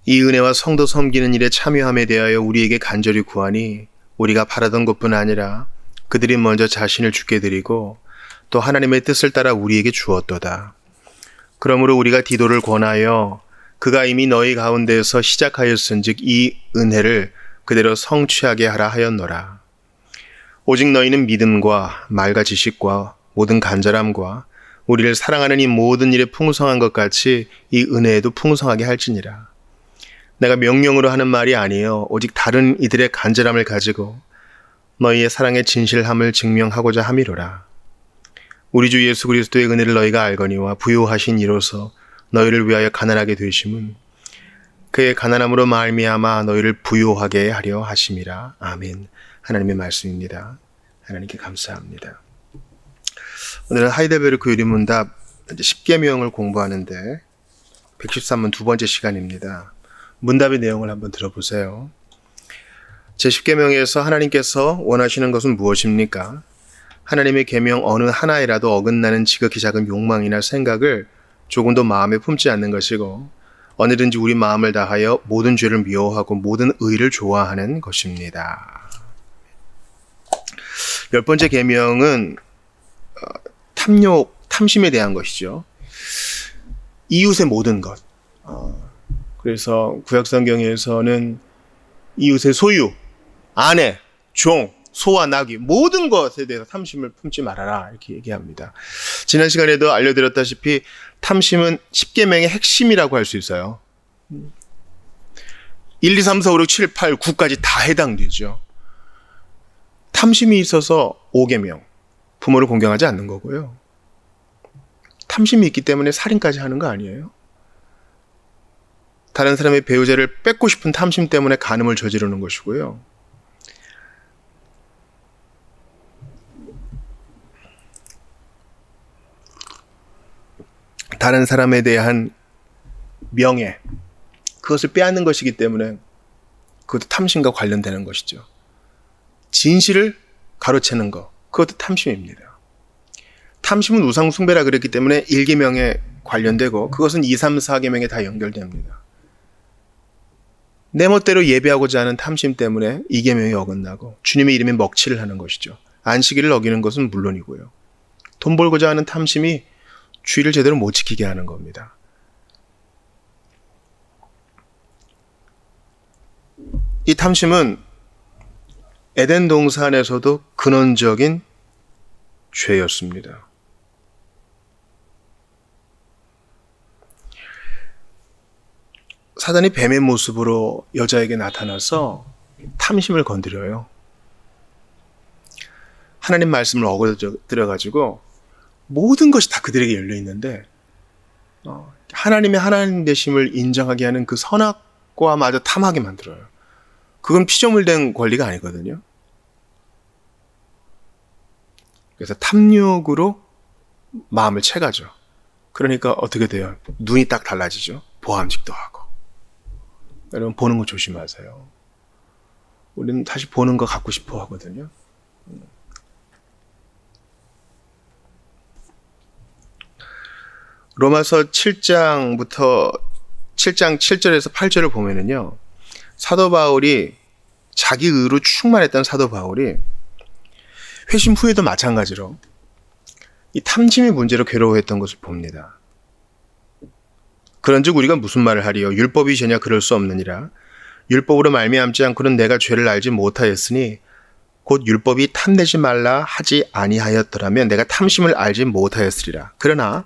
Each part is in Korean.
이 은혜와 성도 섬기는 일에 참여함에 대하여 우리에게 간절히 구하니 우리가 바라던 것뿐 아니라 그들이 먼저 자신을 주께 드리고 또 하나님의 뜻을 따라 우리에게 주었도다. 그러므로 우리가 디도를 권하여 그가 이미 너희 가운데에서 시작하였은즉 이 은혜를 그대로 성취하게 하라 하였노라. 오직 너희는 믿음과 말과 지식과 모든 간절함과 우리를 사랑하는 이 모든 일에 풍성한 것 같이 이 은혜에도 풍성하게 할지니라. 내가 명령으로 하는 말이 아니요 오직 다른 이들의 간절함을 가지고 너희의 사랑의 진실함을 증명하고자 함이로라. 우리 주 예수 그리스도의 은혜를 너희가 알거니와 부요하신 이로서 너희를 위하여 가난하게 되심은 그의 가난함으로 말미암아 너희를 부요하게 하려 하심이라. 아멘. 하나님의 말씀입니다. 하나님께 감사합니다. 오늘은 하이델베르크 유리문답 10계명을 공부하는데 113문 두 번째 시간입니다. 문답의 내용을 한번 들어보세요. 제10계명에서 하나님께서 원하시는 것은 무엇입니까? 하나님의 계명 어느 하나이라도 어긋나는 지극히 작은 욕망이나 생각을 조금도 마음에 품지 않는 것이고 언제든지 우리 마음을 다하여 모든 죄를 미워하고 모든 의를 좋아하는 것입니다. 10번째 계명은 탐심에 대한 것이죠. 이웃의 모든 것. 그래서 구약성경에서는 이웃의 소유, 아내, 종, 소와 나귀 모든 것에 대해서 탐심을 품지 말아라 이렇게 얘기합니다. 지난 시간에도 알려드렸다시피 탐심은 10계명의 핵심이라고 할 수 있어요. 1, 2, 3, 4, 5, 6, 7, 8, 9까지 다 해당되죠. 탐심이 있어서 5계명, 부모를 공경하지 않는 거고요. 탐심이 있기 때문에 살인까지 하는 거 아니에요? 다른 사람의 배우자를 뺏고 싶은 탐심 때문에 간음을 저지르는 것이고요. 다른 사람에 대한 명예, 그것을 빼앗는 것이기 때문에 그것도 탐심과 관련되는 것이죠. 진실을 가로채는 것, 그것도 탐심입니다. 탐심은 우상 숭배라 그랬기 때문에 1계명에 관련되고 그것은 2, 3, 4계명에 다 연결됩니다. 내 멋대로 예배하고자 하는 탐심 때문에 2계명이 어긋나고 주님의 이름에 먹칠을 하는 것이죠. 안식일을 어기는 것은 물론이고요. 돈 벌고자 하는 탐심이 주의를 제대로 못 지키게 하는 겁니다. 이 탐심은 에덴 동산에서도 근원적인 죄였습니다. 사단이 뱀의 모습으로 여자에게 나타나서 탐심을 건드려요. 하나님 말씀을 어거들여가지고 모든 것이 다 그들에게 열려 있는데 하나님의 하나님 되심을 인정하게 하는 그 선악과마저 탐하게 만들어요. 그건 피조물된 권리가 아니거든요. 그래서 탐욕으로 마음을 채가죠. 그러니까 어떻게 돼요? 눈이 딱 달라지죠. 보암직도 하고. 여러분 보는 거 조심하세요. 우리는 다시 보는 거 갖고 싶어 하거든요. 로마서 7장 7절에서 8절을 보면은요. 사도 바울이 자기 의로 충만했던 사도 바울이 회심 후에도 마찬가지로 이 탐심의 문제로 괴로워했던 것을 봅니다. 그런즉 우리가 무슨 말을 하리요? 율법이 전혀 그럴 수 없느니라. 율법으로 말미암지 않고는 내가 죄를 알지 못하였으니 곧 율법이 탐내지 말라 하지 아니하였더라면 내가 탐심을 알지 못하였으리라. 그러나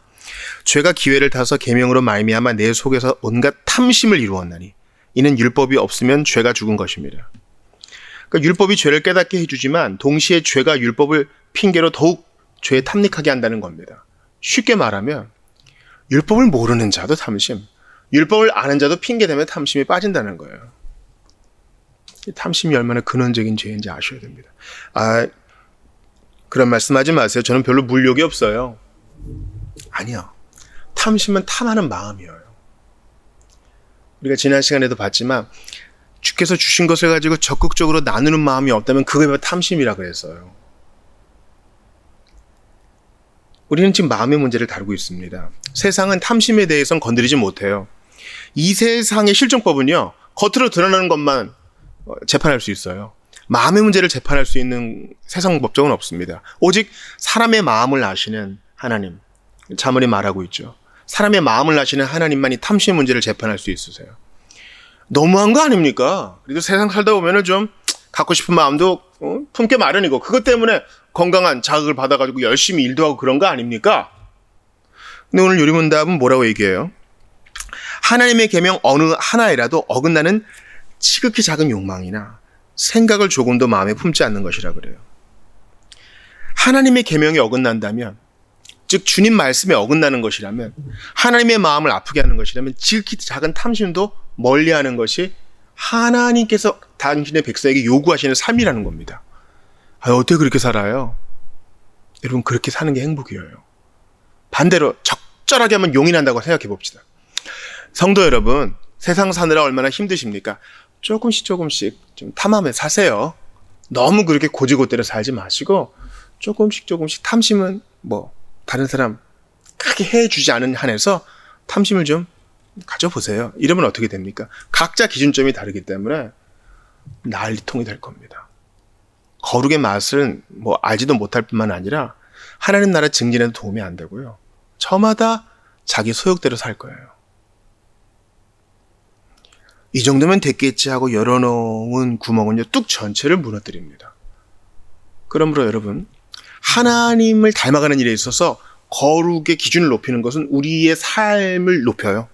죄가 기회를 타서 계명으로 말미암아 내 속에서 온갖 탐심을 이루었나니 이는 율법이 없으면 죄가 죽은 것입니다. 그러니까 율법이 죄를 깨닫게 해주지만 동시에 죄가 율법을 핑계로 더욱 죄에 탐닉하게 한다는 겁니다. 쉽게 말하면 율법을 모르는 자도 탐심, 율법을 아는 자도 핑계대며 탐심에 빠진다는 거예요. 탐심이 얼마나 근원적인 죄인지 아셔야 됩니다. 그런 말씀하지 마세요. 저는 별로 물욕이 없어요. 아니요. 탐심은 탐하는 마음이에요. 우리가 지난 시간에도 봤지만 주께서 주신 것을 가지고 적극적으로 나누는 마음이 없다면 그게 바로 탐심이라 그랬어요. 우리는 지금 마음의 문제를 다루고 있습니다. 세상은 탐심에 대해서는 건드리지 못해요. 이 세상의 실정법은요, 겉으로 드러나는 것만 재판할 수 있어요. 마음의 문제를 재판할 수 있는 세상 법정은 없습니다. 오직 사람의 마음을 아시는 하나님, 자문이 말하고 있죠. 사람의 마음을 아시는 하나님만이 탐심의 문제를 재판할 수 있으세요. 너무한 거 아닙니까? 그래도 세상 살다 보면은 좀 갖고 싶은 마음도 품게 마련이고, 그것 때문에 건강한 자극을 받아가지고 열심히 일도 하고 그런 거 아닙니까? 근데 오늘 요리문답은 뭐라고 얘기해요? 하나님의 계명 어느 하나이라도 어긋나는 지극히 작은 욕망이나 생각을 조금도 마음에 품지 않는 것이라 그래요. 하나님의 계명이 어긋난다면, 즉 주님 말씀에 어긋나는 것이라면, 하나님의 마음을 아프게 하는 것이라면 지극히 작은 탐심도 멀리하는 것이 하나님께서 당신의 백성에게 요구하시는 삶이라는 겁니다. 어떻게 그렇게 살아요? 여러분, 그렇게 사는 게 행복이에요. 반대로 적절하게 하면 용이 난다고 생각해 봅시다. 성도 여러분, 세상 사느라 얼마나 힘드십니까? 조금씩 좀 탐함에 사세요. 너무 그렇게 고지고대로 살지 마시고 조금씩 탐심은 다른 사람 크게 해주지 않은 한에서 탐심을 좀 가져보세요. 이러면 어떻게 됩니까? 각자 기준점이 다르기 때문에 난리통이 될 겁니다. 거룩의 맛은 알지도 못할 뿐만 아니라 하나님 나라 증진에도 도움이 안 되고요. 저마다 자기 소욕대로 살 거예요. 이 정도면 됐겠지 하고 열어놓은 구멍은요, 뚝 전체를 무너뜨립니다. 그러므로 여러분, 하나님을 닮아가는 일에 있어서 거룩의 기준을 높이는 것은 우리의 삶을 높여요.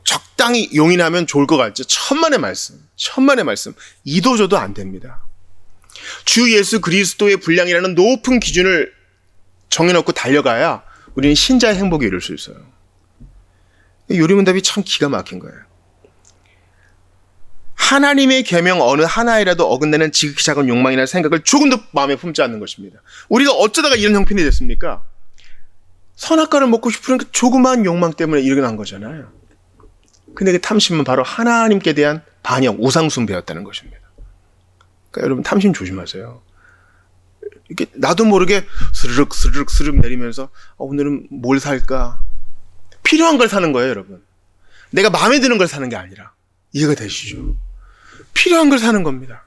적당히 용인하면 좋을 것 같죠. 천만의 말씀. 이도저도 안 됩니다. 주 예수 그리스도의 분량이라는 높은 기준을 정해놓고 달려가야 우리는 신자의 행복에 이룰 수 있어요. 요리문답이 참 기가 막힌 거예요. 하나님의 계명 어느 하나이라도 어긋나는 지극히 작은 욕망이나 생각을 조금도 마음에 품지 않는 것입니다. 우리가 어쩌다가 이런 형편이 됐습니까? 선악과를 먹고 싶은 그 조그마한 욕망 때문에 일어난 거잖아요. 근데 그 탐심은 바로 하나님께 대한 반역, 우상숭배였다는 것입니다. 그러니까 여러분, 탐심 조심하세요. 이렇게 나도 모르게 스르륵 내리면서 오늘은 뭘 살까? 필요한 걸 사는 거예요, 여러분. 내가 마음에 드는 걸 사는 게 아니라. 이해가 되시죠? 필요한 걸 사는 겁니다.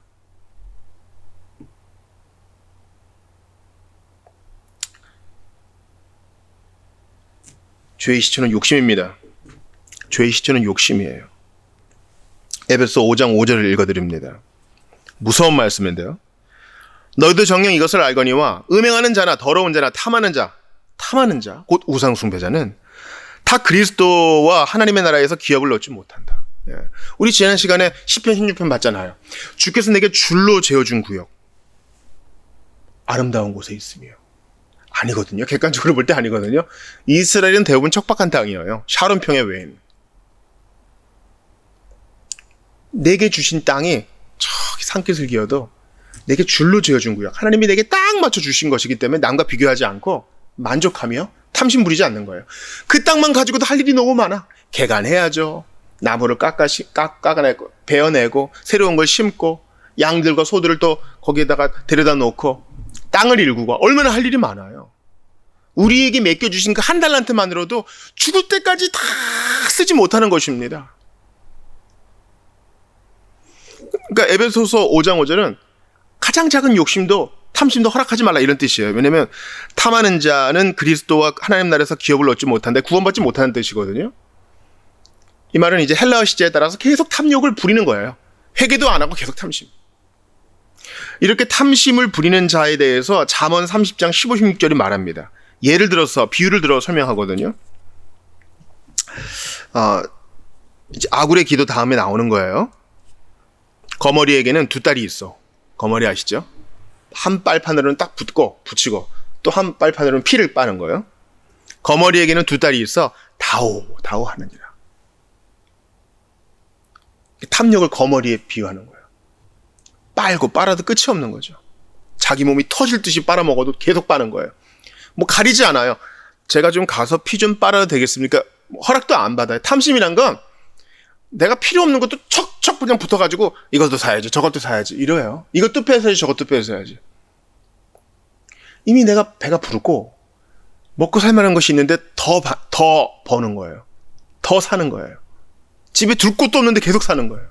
죄의 시초는 욕심입니다. 죄의 시초는 욕심이에요. 에베소 5장 5절을 읽어드립니다. 무서운 말씀인데요. 너희도 정녕 이것을 알거니와 음행하는 자나 더러운 자나 탐하는 자, 곧 우상숭배자는 다 그리스도와 하나님의 나라에서 기업을 얻지 못한다. 우리 지난 시간에 시편 16편 봤잖아요. 주께서 내게 줄로 재어준 구역, 아름다운 곳에 있으며. 아니거든요. 객관적으로 볼 때 아니거든요. 이스라엘은 대부분 척박한 땅이에요. 샤론평의 외에는. 내게 주신 땅이 저기 산깃을 기어도 내게 줄로 재어준 구역, 하나님이 내게 딱 맞춰주신 것이기 때문에 남과 비교하지 않고 만족하며 탐심 부리지 않는 거예요. 그 땅만 가지고도 할 일이 너무 많아. 개간해야죠. 나무를 깎아내고 베어내고 새로운 걸 심고 양들과 소들을 또 거기에다가 데려다 놓고 땅을 일구고 얼마나 할 일이 많아요. 우리에게 맡겨주신 그 한 달란트만으로도 죽을 때까지 다 쓰지 못하는 것입니다. 그러니까 에베소서 5장 5절은 가장 작은 욕심도 탐심도 허락하지 말라 이런 뜻이에요. 왜냐하면 탐하는 자는 그리스도와 하나님 나라에서 기업을 얻지 못한다, 구원받지 못하는 뜻이거든요. 이 말은 이제 헬라어 시제에 따라서 계속 탐욕을 부리는 거예요. 회개도 안 하고 계속 탐심. 이렇게 탐심을 부리는 자에 대해서 잠언 30장 15, 16절이 말합니다. 예를 들어서 비유를 들어 설명하거든요. 이제 아굴의 기도 다음에 나오는 거예요. 거머리에게는 두 딸이 있어. 거머리 아시죠? 한 빨판으로는 딱 붙이고 또 한 빨판으로는 피를 빠는 거예요. 거머리에게는 두 딸이 있어. 다오 하느니라. 탐욕을 거머리에 비유하는 거예요. 빨고 빨아도 끝이 없는 거죠. 자기 몸이 터질 듯이 빨아먹어도 계속 빠는 거예요. 가리지 않아요. 제가 좀 가서 피 좀 빨아도 되겠습니까? 허락도 안 받아요. 탐심이란 건 내가 필요 없는 것도 척척 그냥 붙어가지고 이것도 사야지, 저것도 사야지 이래요. 이것도 뺏어야지, 저것도 뺏어야지. 이미 내가 배가 부르고 먹고 살만한 것이 있는데 더 버는 거예요. 더 사는 거예요. 집에 둘 곳도 없는데 계속 사는 거예요.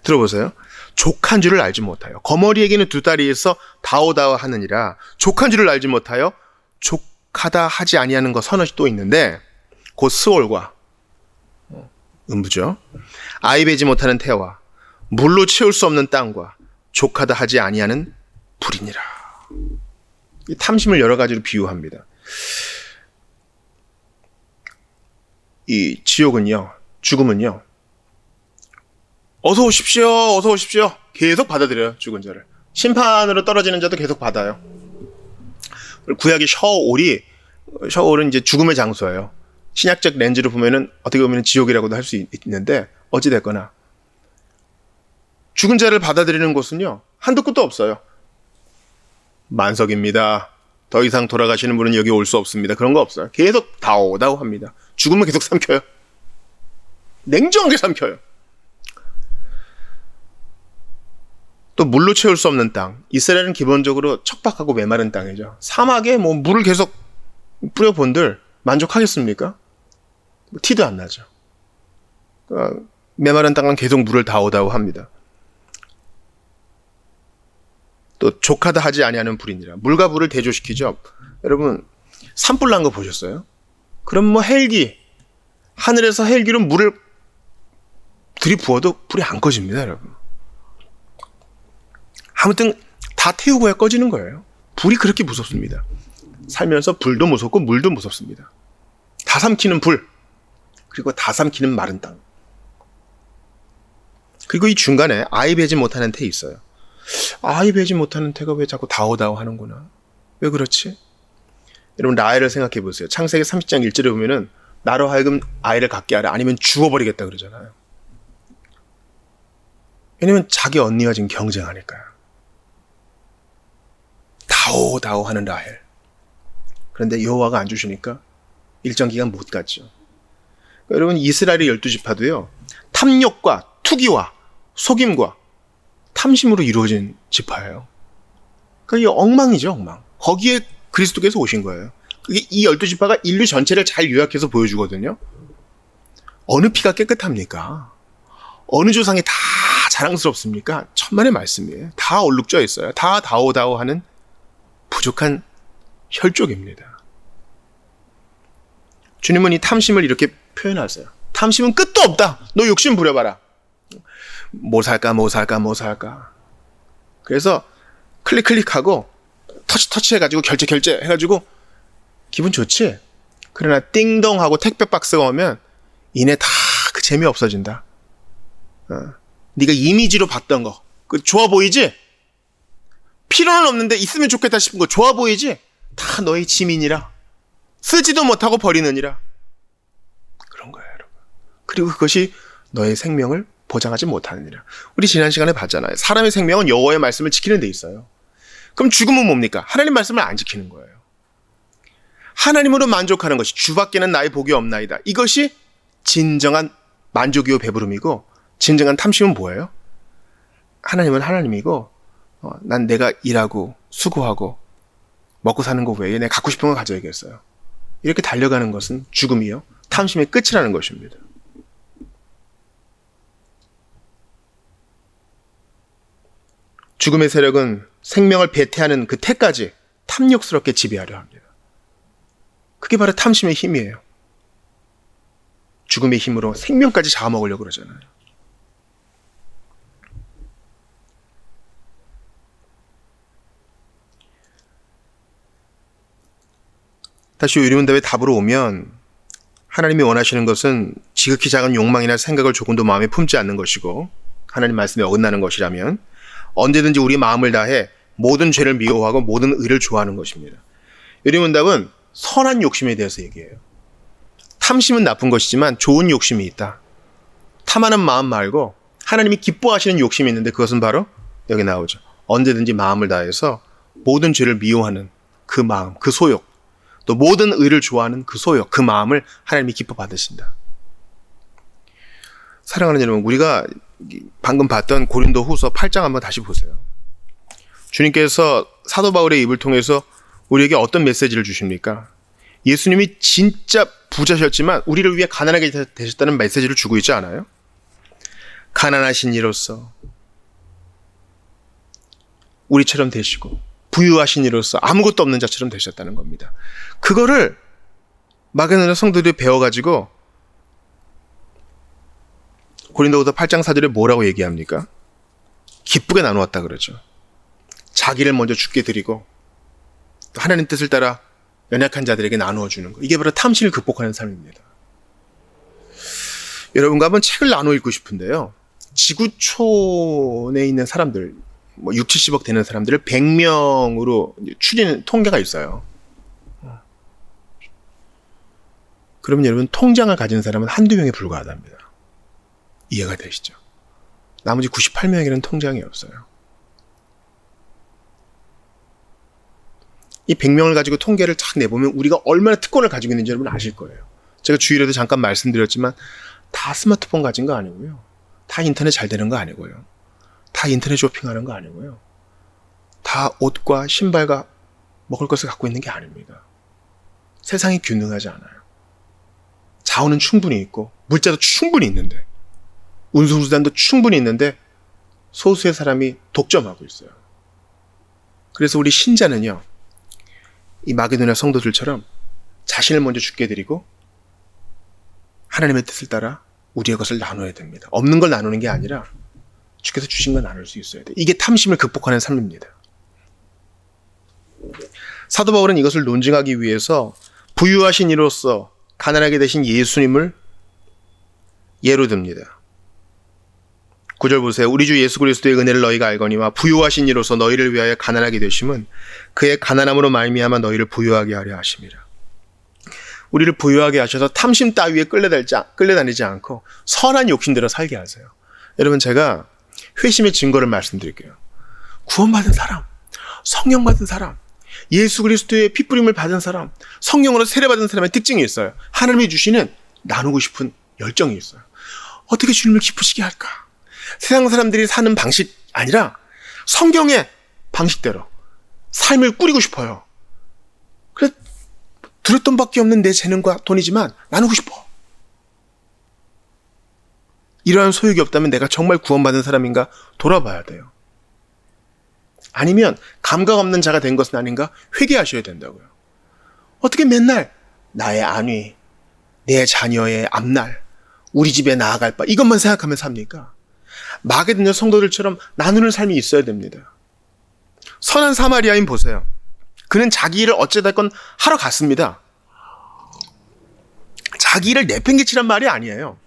들어보세요. 족한 줄을 알지 못하여 거머리에게는 두 다리 있어 다오다오 하느니라. 족한 줄을 알지 못하여 족하다 하지 아니하는 것 서너 또 있는데 곧 스올과 음부죠. 아이 베지 못하는 태와 물로 채울 수 없는 땅과 족하다 하지 아니하는 불이니라. 이 탐심을 여러 가지로 비유합니다. 이 지옥은요, 죽음은요, 어서 오십시오, 어서 오십시오. 계속 받아들여요, 죽은 자를. 심판으로 떨어지는 자도 계속 받아요. 구약의 셔올은 이제 죽음의 장소예요. 신약적 렌즈로 보면은 어떻게 보면 지옥이라고도 할 수 있는데, 어찌됐거나 죽은 자를 받아들이는 곳은요, 한두 곳도 없어요. 만석입니다. 더 이상 돌아가시는 분은 여기 올 수 없습니다. 그런 거 없어요. 계속 다오다오 합니다. 죽음은 계속 삼켜요. 냉정하게 삼켜요. 또 물로 채울 수 없는 땅. 이스라엘은 기본적으로 척박하고 메마른 땅이죠. 사막에 뭐 물을 계속 뿌려본들 만족하겠습니까? 티도 안 나죠. 메마른 땅은 계속 물을 다오다오 합니다. 또 족하다 하지 아니하는 불이니라. 물과 불을 대조시키죠. 여러분 산불 난 거 보셨어요? 그럼 뭐 헬기, 하늘에서 헬기로 물을 들이부어도 불이 안 꺼집니다, 여러분. 아무튼 다 태우고야 꺼지는 거예요. 불이 그렇게 무섭습니다. 살면서 불도 무섭고 물도 무섭습니다. 다 삼키는 불, 그리고 다 삼키는 마른 땅. 그리고 이 중간에 아이 베지 못하는 태 있어요. 아이 베지 못하는 태가 왜 자꾸 다오다오 하는구나. 왜 그렇지? 여러분 라헬을 생각해 보세요. 창세기 30장 1절에 보면은 나로 하여금 아이를 갖게 하라, 아니면 죽어버리겠다 그러잖아요. 왜냐면 자기 언니와 지금 경쟁하니까요. 다오다오 하는 라헬. 그런데 여호와가 안 주시니까 일정 기간 못 갔죠. 그러니까 여러분 이스라엘의 12지파도요. 탐욕과 투기와 속임과 탐심으로 이루어진 지파예요. 그러니까 이게 엉망이죠, 엉망. 거기에 그리스도께서 오신 거예요. 그게 이 12지파가 인류 전체를 잘 요약해서 보여주거든요. 어느 피가 깨끗합니까? 어느 조상이 다 자랑스럽습니까? 천만의 말씀이에요. 다 얼룩져 있어요. 다 다오다오 하는 부족한 혈족입니다. 주님은 이 탐심을 이렇게 표현하세요. 탐심은 끝도 없다. 너 욕심 부려봐라. 뭐 살까, 뭐 살까, 뭐 살까. 그래서 클릭하고 터치 해가지고 결제 해가지고 기분 좋지? 그러나 띵동하고 택배 박스가 오면 이내 다 그 재미 없어진다. 네가 이미지로 봤던 거, 그 좋아 보이지? 필요는 없는데 있으면 좋겠다 싶은 거 좋아 보이지? 다 너의 짐이니라. 쓰지도 못하고 버리느니라. 그런 거예요, 여러분. 그리고 그것이 너의 생명을 보장하지 못하느니라. 우리 지난 시간에 봤잖아요. 사람의 생명은 여호와의 말씀을 지키는 데 있어요. 그럼 죽음은 뭡니까? 하나님 말씀을 안 지키는 거예요. 하나님으로 만족하는 것이 주밖에는 나의 복이 없나이다. 이것이 진정한 만족이요 배부름이고, 진정한 탐심은 뭐예요? 하나님은 하나님이고, 난 내가 일하고 수고하고 먹고 사는 것 외에 내가 갖고 싶은 걸 가져야겠어요. 이렇게 달려가는 것은 죽음이요, 탐심의 끝이라는 것입니다. 죽음의 세력은 생명을 배태하는 그 태까지 탐욕스럽게 지배하려 합니다. 그게 바로 탐심의 힘이에요. 죽음의 힘으로 생명까지 잡아먹으려고 그러잖아요. 다시 의리문답의 답으로 오면, 하나님이 원하시는 것은 지극히 작은 욕망이나 생각을 조금도 마음에 품지 않는 것이고, 하나님 말씀에 어긋나는 것이라면 언제든지 우리 마음을 다해 모든 죄를 미워하고 모든 의를 좋아하는 것입니다. 의리문답은 선한 욕심에 대해서 얘기해요. 탐심은 나쁜 것이지만 좋은 욕심이 있다. 탐하는 마음 말고 하나님이 기뻐하시는 욕심이 있는데, 그것은 바로 여기 나오죠. 언제든지 마음을 다해서 모든 죄를 미워하는 그 마음, 그 소욕, 또 모든 의를 좋아하는 그 소욕, 그 마음을 하나님이 기뻐 받으신다. 사랑하는 여러분, 우리가 방금 봤던 고린도후서 8장 한번 다시 보세요. 주님께서 사도 바울의 입을 통해서 우리에게 어떤 메시지를 주십니까? 예수님이 진짜 부자셨지만 우리를 위해 가난하게 되셨다는 메시지를 주고 있지 않아요? 가난하신 이로써 우리처럼 되시고 부유하신 이로써 아무것도 없는 자처럼 되셨다는 겁니다. 그거를 마게도냐 성도들이 배워가지고 고린도후서 8장 4절에 뭐라고 얘기합니까? 기쁘게 나누었다 그러죠. 자기를 먼저 주께 드리고 또 하나님 뜻을 따라 연약한 자들에게 나누어 주는 거. 이게 바로 탐심을 극복하는 삶입니다. 여러분과 한번 책을 나눠 읽고 싶은데요. 지구촌에 있는 사람들, 6, 70억 되는 사람들을 100명으로 추리는 통계가 있어요. 그러면 여러분 통장을 가진 사람은 한두 명에 불과하답니다. 이해가 되시죠? 나머지 98명에게는 통장이 없어요. 이 100명을 가지고 통계를 쫙 내보면 우리가 얼마나 특권을 가지고 있는지 여러분 아실 거예요. 제가 주일에도 잠깐 말씀드렸지만 다 스마트폰 가진 거 아니고요. 다 인터넷 잘 되는 거 아니고요. 다 인터넷 쇼핑하는 거 아니고요. 다 옷과 신발과 먹을 것을 갖고 있는 게 아닙니다. 세상이 균등하지 않아요. 자원은 충분히 있고 물자도 충분히 있는데 운송수단도 충분히 있는데 소수의 사람이 독점하고 있어요. 그래서 우리 신자는요. 이 마게도냐 성도들처럼 자신을 먼저 주께 드리고 하나님의 뜻을 따라 우리의 것을 나눠야 됩니다. 없는 걸 나누는 게 아니라 주께서 주신 걸 나눌 수 있어야 돼요. 이게 탐심을 극복하는 삶입니다. 사도 바울은 이것을 논증하기 위해서 부유하신 이로써 가난하게 되신 예수님을 예로 듭니다. 9절 보세요. 우리 주 예수 그리스도의 은혜를 너희가 알거니와 부유하신 이로써 너희를 위하여 가난하게 되심은 그의 가난함으로 말미암아 너희를 부유하게 하려 하심이라. 우리를 부유하게 하셔서 탐심 따위에 끌려다니지 않고 선한 욕심대로 살게 하세요. 여러분 제가 회심의 증거를 말씀드릴게요. 구원받은 사람, 성령 받은 사람, 예수 그리스도의 핏부림을 받은 사람, 성령으로 세례받은 사람의 특징이 있어요. 하나님이 주시는 나누고 싶은 열정이 있어요. 어떻게 주님을 기쁘시게 할까? 세상 사람들이 사는 방식 아니라 성경의 방식대로 삶을 꾸리고 싶어요. 그래 들었돈밖에 없는 내 재능과 돈이지만 나누고 싶어. 이러한 소욕이 없다면 내가 정말 구원받은 사람인가 돌아봐야 돼요. 아니면 감각 없는 자가 된 것은 아닌가 회개하셔야 된다고요. 어떻게 맨날 나의 안위, 내 자녀의 앞날, 우리 집에 나아갈 바 이것만 생각하면 삽니까? 마게도냐 성도들처럼 나누는 삶이 있어야 됩니다. 선한 사마리아인 보세요. 그는 자기 일을 어찌됐건 하러 갔습니다. 자기 일을 내팽개치란 말이 아니에요.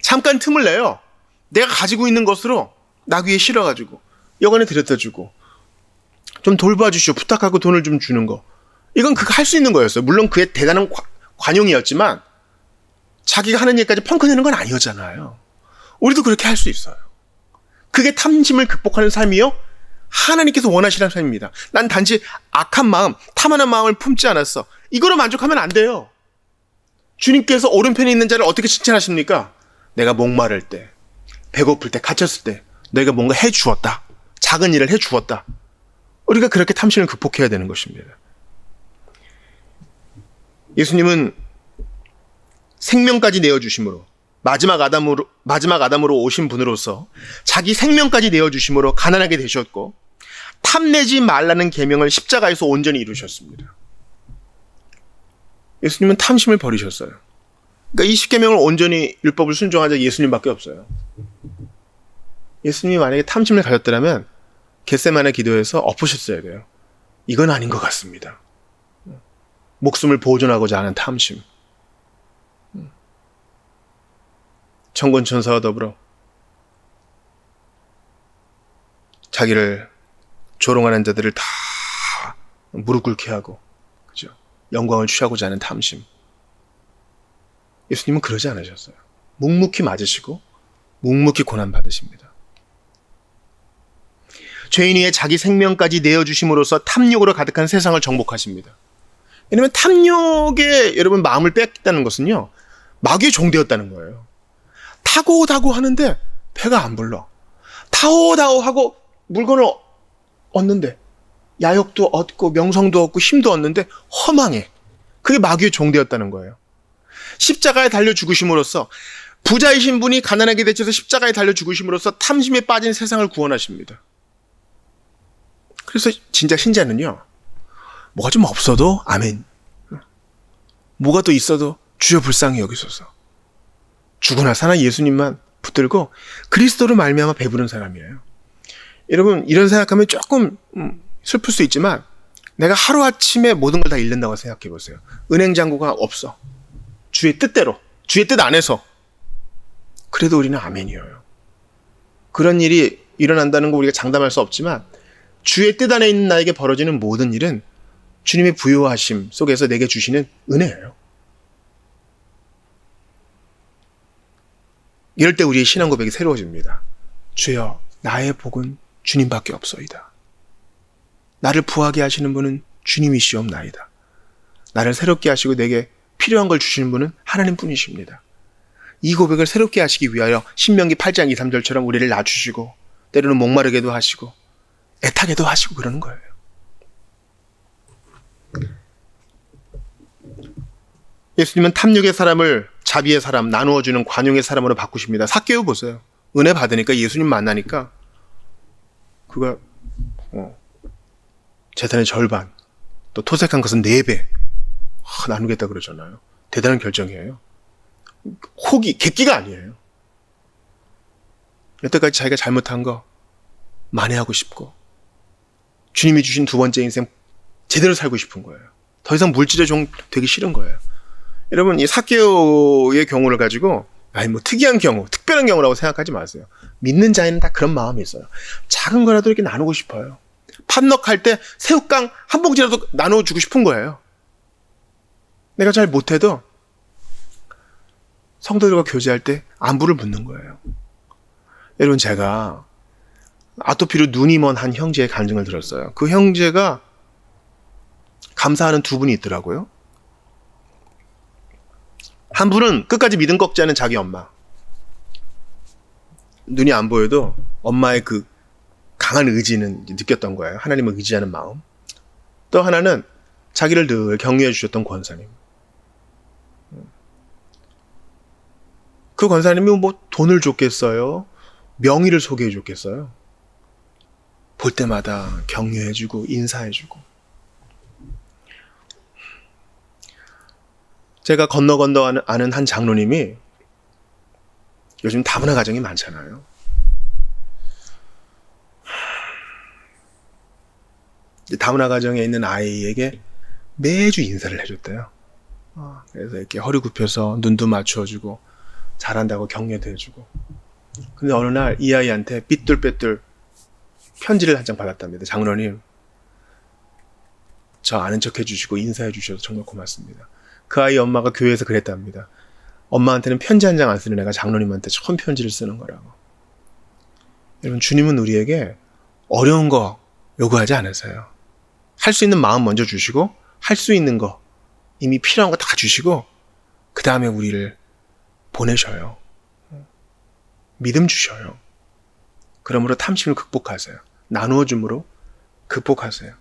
잠깐 틈을 내요. 내가 가지고 있는 것으로 나귀에 실어가지고 여관에 들여다주고 좀 돌봐주시오 부탁하고 돈을 좀 주는 거. 이건 그가 할 수 있는 거였어요. 물론 그의 대단한 관용이었지만 자기가 하는 일까지 펑크내는 건 아니었잖아요. 우리도 그렇게 할 수 있어요. 그게 탐심을 극복하는 삶이요. 하나님께서 원하시는 삶입니다. 난 단지 악한 마음, 탐하는 마음을 품지 않았어. 이거로 만족하면 안 돼요. 주님께서 오른편에 있는 자를 어떻게 칭찬하십니까? 내가 목마를 때, 배고플 때, 갇혔을 때 너희가 뭔가 해주었다. 작은 일을 해주었다. 우리가 그렇게 탐심을 극복해야 되는 것입니다. 예수님은 생명까지 내어주심으로 마지막 아담으로 오신 분으로서 자기 생명까지 내어주심으로 가난하게 되셨고 탐내지 말라는 계명을 십자가에서 온전히 이루셨습니다. 예수님은 탐심을 버리셨어요. 그러니까 이 십계명을 온전히 율법을 순종하자 예수님밖에 없어요. 예수님이 만약에 탐심을 가졌더라면 겟세마네 기도에서 엎으셨어야 돼요. 이건 아닌 것 같습니다. 목숨을 보존하고자 하는 탐심. 천군천사와 더불어 자기를 조롱하는 자들을 다 무릎 꿇게 하고, 그죠? 영광을 취하고자 하는 탐심. 예수님은 그러지 않으셨어요. 묵묵히 맞으시고 묵묵히 고난 받으십니다. 죄인 위에 자기 생명까지 내어주심으로써 탐욕으로 가득한 세상을 정복하십니다. 왜냐하면 탐욕에 여러분 마음을 뺏겼다는 것은요, 마귀의 종되었다는 거예요. 타고다고 하는데 배가 안 불러. 타오다오 하고 물건을 얻는데 야욕도 얻고 명성도 얻고 힘도 얻는데 허망해. 그게 마귀의 종되었다는 거예요. 십자가에 달려 죽으심으로써 부자이신 분이 가난하게 대처해서 십자가에 달려 죽으심으로써 탐심에 빠진 세상을 구원하십니다. 그래서 진짜 신자는요, 뭐가 좀 없어도 아멘, 뭐가 또 있어도 주여 불쌍히 여기소서, 죽으나 사나 예수님만 붙들고 그리스도로 말미암아 배부른 사람이에요. 여러분, 이런 생각하면 조금 슬플 수 있지만 내가 하루아침에 모든 걸 다 잃는다고 생각해 보세요. 은행 잔고가 없어. 주의 뜻대로, 주의 뜻 안에서. 그래도 우리는 아멘이에요. 그런 일이 일어난다는 거 우리가 장담할 수 없지만 주의 뜻 안에 있는 나에게 벌어지는 모든 일은 주님의 부요하심 속에서 내게 주시는 은혜예요. 이럴 때 우리의 신앙 고백이 새로워집니다. 주여, 나의 복은 주님밖에 없소이다. 나를 부하게 하시는 분은 주님이시옵나이다. 나를 새롭게 하시고 내게 필요한 걸 주시는 분은 하나님 뿐이십니다. 이 고백을 새롭게 하시기 위하여 신명기 8장 2, 3절처럼 우리를 낮추시고 때로는 목마르게도 하시고 애타게도 하시고 그러는 거예요. 예수님은 탐욕의 사람을 자비의 사람, 나누어주는 관용의 사람으로 바꾸십니다. 삭개오 보세요. 은혜 받으니까, 예수님 만나니까 그가 재산의 절반, 또 토색한 것은 4배 나누겠다 그러잖아요. 대단한 결정이에요. 객기가 아니에요. 여태까지 자기가 잘못한 거 만회하고 싶고 주님이 주신 두 번째 인생 제대로 살고 싶은 거예요. 더 이상 물질의 종 되기 싫은 거예요. 여러분, 이 삭개오의 경우를 가지고 뭐 특이한 경우, 특별한 경우라고 생각하지 마세요. 믿는 자에는 다 그런 마음이 있어요. 작은 거라도 이렇게 나누고 싶어요. 팥넉할 때 새우깡 한 봉지라도 나눠주고 싶은 거예요. 내가 잘 못해도 성도들과 교제할 때 안부를 묻는 거예요. 여러분, 제가 아토피로 눈이 먼 한 형제의 간증을 들었어요. 그 형제가 감사하는 두 분이 있더라고요. 한 분은 끝까지 믿음 꺾지 않은 자기 엄마. 눈이 안 보여도 엄마의 그 강한 의지는 느꼈던 거예요. 하나님을 의지하는 마음. 또 하나는 자기를 늘 격려해 주셨던 권사님. 그 권사님이 뭐 돈을 줬겠어요? 명의를 소개해 줬겠어요? 볼 때마다 격려해 주고 인사해 주고. 제가 건너 아는 한 장로님이, 요즘 다문화 가정이 많잖아요. 다문화 가정에 있는 아이에게 매주 인사를 해줬대요. 그래서 이렇게 허리 굽혀서 눈도 맞춰주고 잘한다고 격려도 해주고. 근데 어느 날 이 아이한테 삐뚤빼뚤 편지를 한 장 받았답니다. 장로님, 저 아는 척 해주시고 인사해 주셔서 정말 고맙습니다. 그 아이 엄마가 교회에서 그랬답니다. 엄마한테는 편지 한 장 안 쓰는 애가 장로님한테 처음 편지를 쓰는 거라고. 여러분, 주님은 우리에게 어려운 거 요구하지 않으세요. 할 수 있는 마음 먼저 주시고, 할 수 있는 거, 이미 필요한 거 다 주시고, 그 다음에 우리를 보내셔요. 믿음 주셔요. 그러므로 탐심을 극복하세요. 나누어 줌으로 극복하세요.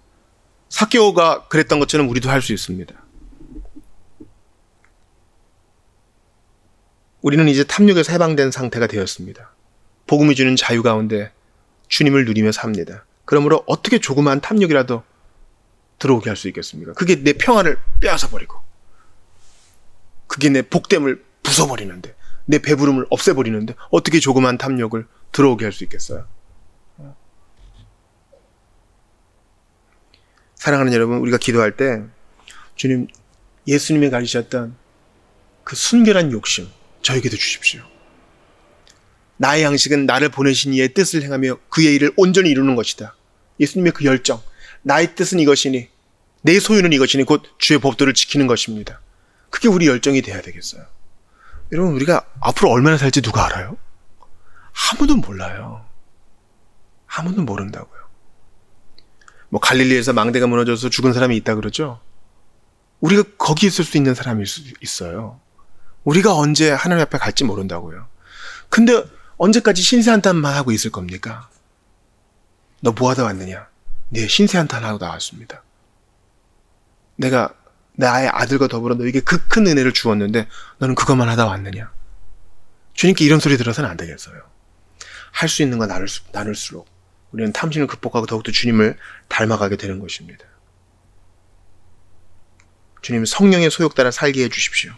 삭개오가 그랬던 것처럼 우리도 할 수 있습니다. 우리는 이제 탐욕에서 해방된 상태가 되었습니다. 복음이 주는 자유 가운데 주님을 누리며 삽니다. 그러므로 어떻게 조그마한 탐욕이라도 들어오게 할 수 있겠습니까? 그게 내 평안을 빼앗아 버리고, 그게 내 복됨을 부숴버리는데, 내 배부름을 없애버리는데 어떻게 조그마한 탐욕을 들어오게 할 수 있겠어요? 사랑하는 여러분, 우리가 기도할 때 주님, 예수님이 가지셨던 그 순결한 욕심 저에게도 주십시오. 나의 양식은 나를 보내신 이의 뜻을 행하며 그의 일을 온전히 이루는 것이다. 예수님의 그 열정, 나의 뜻은 이것이니 내 소유는 이것이니 곧 주의 법도를 지키는 것입니다. 그게 우리 열정이 돼야 되겠어요. 여러분, 우리가 앞으로 얼마나 살지 누가 알아요? 아무도 몰라요. 아무도 모른다고요. 뭐 갈릴리에서 망대가 무너져서 죽은 사람이 있다 그러죠? 우리가 거기 있을 수 있는 사람일 수 있어요. 우리가 언제 하나님 앞에 갈지 모른다고요. 근데 언제까지 신세한탄만 하고 있을 겁니까? 너 뭐 하다 왔느냐? 네, 신세한탄 하고 나왔습니다. 내가 나의 아들과 더불어 너에게 그 큰 은혜를 주었는데 너는 그것만 하다 왔느냐. 주님께 이런 소리 들어서는 안 되겠어요. 할 수 있는 거 나눌수록 우리는 탐심을 극복하고 더욱더 주님을 닮아가게 되는 것입니다. 주님 성령의 소욕 따라 살게 해주십시오.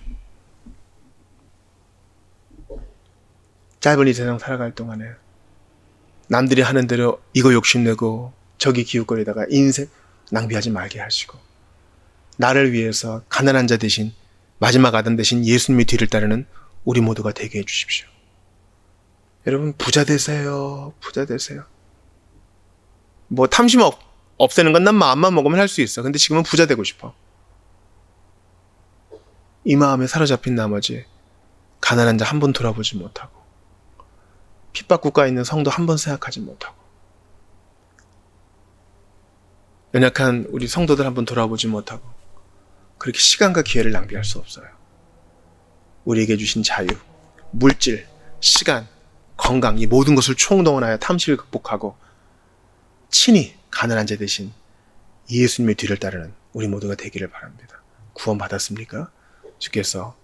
짧은 이 세상 살아갈 동안에 남들이 하는 대로 이거 욕심내고 저기 기웃거리다가 인생 낭비하지 말게 하시고, 나를 위해서 가난한 자 대신 마지막 아담 대신 예수님의 뒤를 따르는 우리 모두가 되게 해주십시오. 여러분 부자 되세요. 부자 되세요. 뭐 탐심 없애는 건 난 마음만 먹으면 할 수 있어. 근데 지금은 부자 되고 싶어. 이 마음에 사로잡힌 나머지 가난한 자 한 번 돌아보지 못하고, 핍박 국가에 있는 성도 한 번 생각하지 못하고, 연약한 우리 성도들 한 번 돌아보지 못하고, 그렇게 시간과 기회를 낭비할 수 없어요. 우리에게 주신 자유, 물질, 시간, 건강, 이 모든 것을 총동원하여 탐심을 극복하고 친히 가난한 자 대신 예수님의 뒤를 따르는 우리 모두가 되기를 바랍니다. 구원 받았습니까? 주께서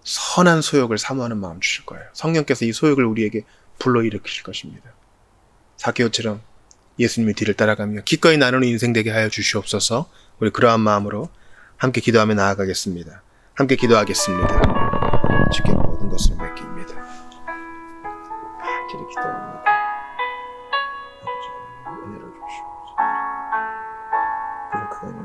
선한 소욕을 사모하는 마음 주실 거예요. 성령께서 이 소욕을 우리에게 불러일으키실 것입니다. 사케오처럼 예수님의 뒤를 따라가며 기꺼이 나누는 인생 되게 하여 주시옵소서. 우리 그러한 마음으로 함께 기도하며 나아가겠습니다. 함께 기도하겠습니다. 주께 모든 것을 맡깁니다. 간절히 기도합니다. 아버지 은혜를 주시옵소서. 그리고 그거는